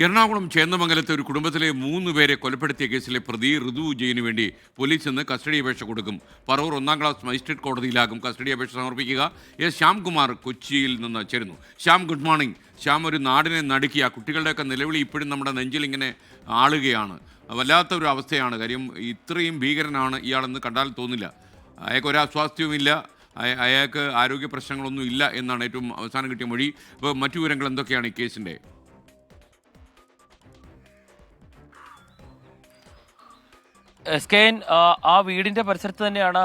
എറണാകുളം ചേന്ദമംഗലത്തെ ഒരു കുടുംബത്തിലെ 3 പേരെ കൊലപ്പെടുത്തിയ കേസിലെ പ്രതി ഋതു ജയിനു വേണ്ടി പോലീസ് ഇന്ന് കസ്റ്റഡി അപേക്ഷ കൊടുക്കും. പറവൂർ 1-ാം ക്ലാസ് മജിസ്ട്രേറ്റ് കോടതിയിലാകും കസ്റ്റഡി അപേക്ഷ സമർപ്പിക്കുക. എസ് ശ്യാംകുമാർ കൊച്ചിയിൽ നിന്ന് ചേരുന്നു. Shyam, good morning. ശ്യാം, ഒരു നാടിനെ നടുക്കിയ കുട്ടികളുടെയൊക്കെ നിലവിളി ഇപ്പോഴും നമ്മുടെ നെഞ്ചിൽ ഇങ്ങനെ ആളുകയാണ്. വല്ലാത്ത ഒരു അവസ്ഥയാണ്. കാര്യം ഇത്രയും ഭീകരനാണ് ഇയാളെന്ന് കണ്ടാൽ തോന്നില്ല. അയാൾക്ക് ഒരു അസ്വാസ്ഥ്യവുമില്ല, അയാൾക്ക് ആരോഗ്യ പ്രശ്നങ്ങളൊന്നും ഇല്ല എന്നാണ് ഏറ്റവും അവസാനം കിട്ടിയ മൊഴി. അപ്പോൾ മറ്റു വിവരങ്ങൾ എന്തൊക്കെയാണ് ഈ കേസിൻ്റെ? എസ്കെൻ, ആ വീടിന്റെ പരിസരത്ത് തന്നെയാണ്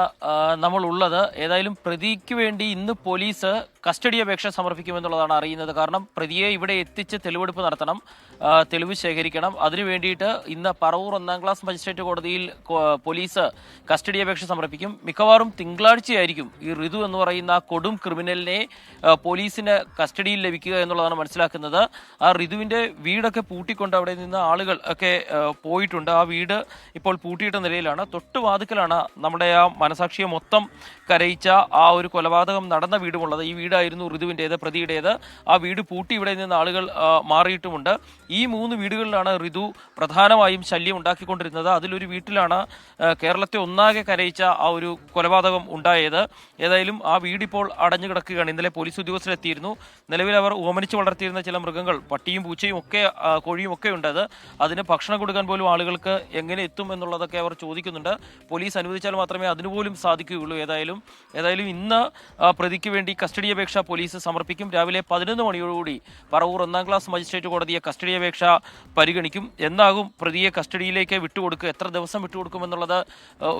നമ്മൾ ഉള്ളത്. ഏതായാലും പ്രതിക്ക് വേണ്ടി ഇന്ന് പോലീസ് കസ്റ്റഡി അപേക്ഷ സമർപ്പിക്കുമെന്നുള്ളതാണ് അറിയുന്നത്. കാരണം പ്രതിയെ ഇവിടെ എത്തിച്ച് തെളിവെടുപ്പ് നടത്തണം, തെളിവ് ശേഖരിക്കണം. അതിനു വേണ്ടിയിട്ട് ഇന്ന് പറവൂർ 1-ാം ക്ലാസ് മജിസ്ട്രേറ്റ് കോടതിയിൽ പോലീസ് കസ്റ്റഡി അപേക്ഷ സമർപ്പിക്കും. മിക്കവാറും തിങ്കളാഴ്ചയായിരിക്കും ഈ ഋതു എന്ന് പറയുന്ന കൊടും ക്രിമിനലിനെ പോലീസിന് കസ്റ്റഡിയിൽ ലഭിക്കുക എന്നുള്ളതാണ് മനസ്സിലാക്കുന്നത്. ആ ഋതുവിന്റെ വീടൊക്കെ പൂട്ടിക്കൊണ്ട് അവിടെ നിന്ന് ആളുകൾ ഒക്കെ പോയിട്ടുണ്ട്. ആ വീട് ഇപ്പോൾ പൂട്ടിയിട്ട നിലയിലാണ്. തൊട്ടു വാതിക്കലാണ് നമ്മുടെ ആ മനസാക്ഷിയെ മൊത്തം കരയിച്ച ആ ഒരു കൊലപാതകം നടന്ന വീടുമുള്ളത്. ഈ വീടായിരുന്നു ഋതുവിൻ്റേത്, പ്രതിയുടേത്. ആ വീട് പൂട്ടി ഇവിടെ നിന്ന് ആളുകൾ മാറിയിട്ടുമുണ്ട്. ഈ 3 വീടുകളിലാണ് ഋതു പ്രധാനമായും ശല്യം ഉണ്ടാക്കിക്കൊണ്ടിരുന്നത്. അതിലൊരു വീട്ടിലാണ് കേരളത്തെ ഒന്നാകെ കരയിച്ച ആ ഒരു കൊലപാതകം ഉണ്ടായത്. ഏതായാലും ആ വീടിപ്പോൾ അടഞ്ഞു കിടക്കുകയാണ്. ഇന്നലെ പോലീസ് ഉദ്യോഗസ്ഥരെത്തിയിരുന്നു. നിലവിൽ അവർ ഓമനിച്ച് വളർത്തിയിരുന്ന ചില മൃഗങ്ങൾ, പട്ടിയും പൂച്ചയും ഒക്കെ കോഴിയും ഒക്കെ ഉണ്ട്. അതിന് ഭക്ഷണം കൊടുക്കാൻ പോലും ആളുകൾക്ക് എങ്ങനെ എത്തും എന്നുള്ളതൊക്കെ അവർ ചോദിക്കുന്നുണ്ട്. പോലീസ് അനുവദിച്ചാൽ മാത്രമേ അതിനുപോലും സാധിക്കുകയുള്ളൂ. ഏതായാലും ഇന്ന് പ്രതിക്ക് വേണ്ടി കസ്റ്റഡി അപേക്ഷ പോലീസ് സമർപ്പിക്കും. രാവിലെ 11 മണിയോടുകൂടി പറവൂർ 1-ാം ക്ലാസ് മജിസ്ട്രേറ്റ് കോടതിയെ കസ്റ്റഡി അപേക്ഷ പരിഗണിക്കും. എന്നാകും പ്രതിയെ കസ്റ്റഡിയിലേക്ക് വിട്ടുകൊടുക്കുക, എത്ര ദിവസം വിട്ടുകൊടുക്കുമെന്നുള്ളത്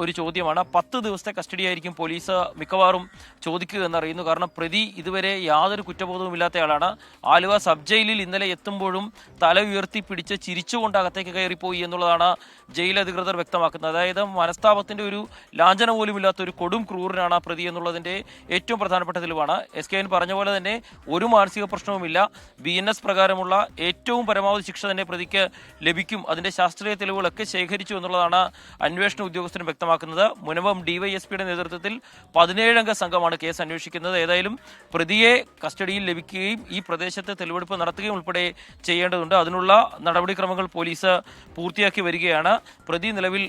ഒരു ചോദ്യമാണ്. 10 ദിവസത്തെ കസ്റ്റഡി ആയിരിക്കും പോലീസ് മിക്കവാറും ചോദിക്കുക എന്നറിയുന്നു. കാരണം പ്രതി ഇതുവരെ യാതൊരു കുറ്റബോധവും ഇല്ലാത്തയാളാണ്. ആലുവ സബ് ജയിലിൽ ഇന്നലെ എത്തുമ്പോഴും തല ഉയർത്തി പിടിച്ച് ചിരിച്ചുകൊണ്ട് അകത്തേക്ക് കയറിപ്പോയി എന്നുള്ളതാണ് ജയിൽ അധികൃതർ വ്യക്തമാക്കുന്നത്. അതായത് മനസ്താപത്തിന്റെ ഒരു ലാഞ്ചന പോലും ഇല്ലാത്ത ഒരു കൊടും ക്രൂരനാണ് ആ പ്രതി എന്നുള്ളതിന്റെ ഏറ്റവും പ്രധാനപ്പെട്ട തെളിവാണ്. SKN പറഞ്ഞ പോലെ തന്നെ ഒരു മാനസിക പ്രശ്നവുമില്ല. BNS പ്രകാരമുള്ള ഏറ്റവും പരമാവധി ശിക്ഷ തന്നെ പ്രതിക്ക് ലഭിക്കും. അതിന്റെ ശാസ്ത്രീയ തെളിവുകളൊക്കെ ശേഖരിച്ചു എന്നുള്ളതാണ് അന്വേഷണ ഉദ്യോഗസ്ഥരും വ്യക്തമാക്കുന്നത്. മുനമ്പം DYSPയുടെ നേതൃത്വത്തിൽ 17-അംഗ സംഘമാണ് കേസ് അന്വേഷിക്കുന്നത്. ഏതായാലും പ്രതിയെ കസ്റ്റഡിയിൽ ലഭിക്കുകയും ഈ പ്രദേശത്ത് തെളിവെടുപ്പ് നടത്തുകയും ഉൾപ്പെടെ ചെയ്യേണ്ടതുണ്ട്. അതിനുള്ള നടപടിക്രമങ്ങൾ പോലീസ് പൂർത്തിയാക്കി വരികയാണ്. പ്രതി നിലവിൽ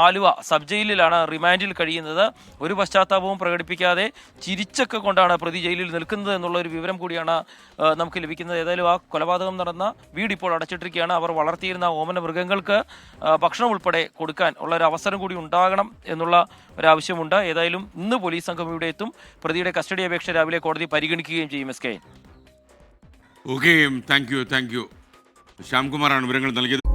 ആലുവ സബ് ജയിലിലാണ് റിമാൻഡിൽ കഴിയുന്നത്. ഒരു പശ്ചാത്താപവും പ്രകടിപ്പിക്കാതെ ചിരിച്ചൊക്കെ കൊണ്ടാണ് പ്രതി ജയിലിൽ നിൽക്കുന്നത് എന്നുള്ള ഒരു വിവരം കൂടിയാണ് നമുക്ക് ലഭിക്കുന്നത്. ഏതായാലും ആ കൊലപാതകം നടന്ന വീട് ഇപ്പോൾ അടച്ചിട്ടിരിക്കുകയാണ്. അവർ വളർത്തിയിരുന്ന ഓമന മൃഗങ്ങൾക്ക് ഭക്ഷണം ഉൾപ്പെടെ കൊടുക്കാൻ ഉള്ള ഒരു അവസരം കൂടി ഉണ്ടാകണം എന്നുള്ള ഒരാവശ്യമുണ്ട്. ഏതായാലും ഇന്ന് പോലീസ് സംഘം ഇവിടെ എത്തും. പ്രതിയുടെ കസ്റ്റഡി അപേക്ഷ രാവിലെ കോടതി പരിഗണിക്കുകയും ചെയ്യും. SKN. Okay, thank you. ശ്യാംകുമാറാണ് വിവരങ്ങൾ നൽകിയത്.